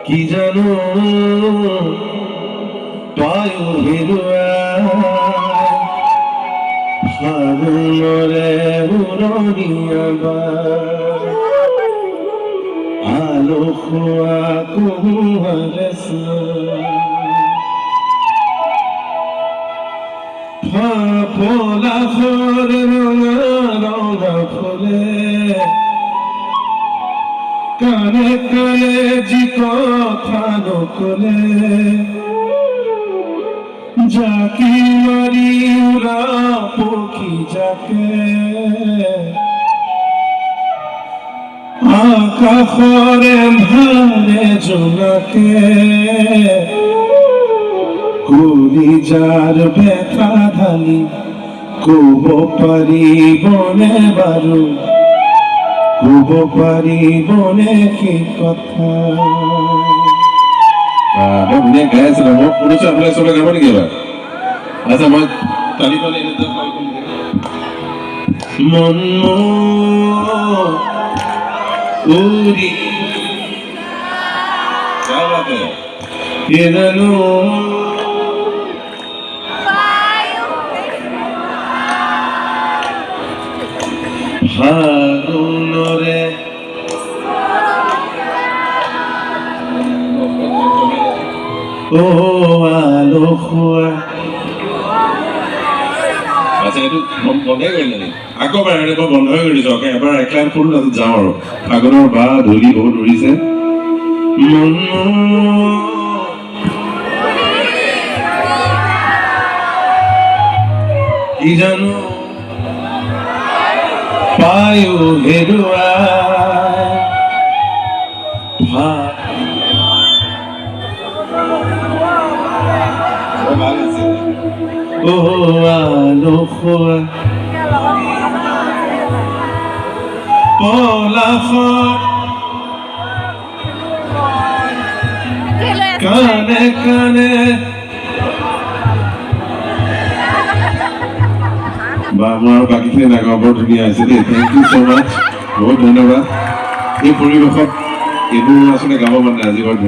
কি জানো পায় ফাগুনরে উড়নিয়াবার আলো খোয়া কুমারে ফোলা ফোর রঙা রঙা ফুলে কানে কানে জি কথা নকলে যাকি মারি উড়া পক্ষী যাকে আকাশরে ভারে জোনাকে কুড়ি যার ব্যথা ঢালি কব পারিবনে বারু কব পারিবনে কি কথা আপনি গাইছিলাম মই শুনিছো আপোনালোকে চবে গাব নেকি এবাৰ আচ্ছা মই তালি পালে এনে মন উৰি এদানো ফাগুনৰে ও আলো খোৱা আচ্ছা এইটো বন্ধই কৰিলে নেকি আকৌ এবাৰ মই বন্ধই কৰি দিছোঁ এবাৰ এক লাইন ফুল তাৰপিছত যাওঁ আৰু ফাগুনৰ বা ধূলি বহুত উৰিছে মন কি জানো পায়ো হেৰুৱাই ও আলো খোৱা পলাশৰ কানে কানে বা মই আৰু বাকীখিনি নাগাওঁ বৰ ধুনীয়া হৈছে দেই থেংক ইউ ছ' মাছ বহুত ধন্যবাদ এই পৰিৱেশত এইবোৰ আচলতে গাব মানে আজি বৰ ধুনীয়া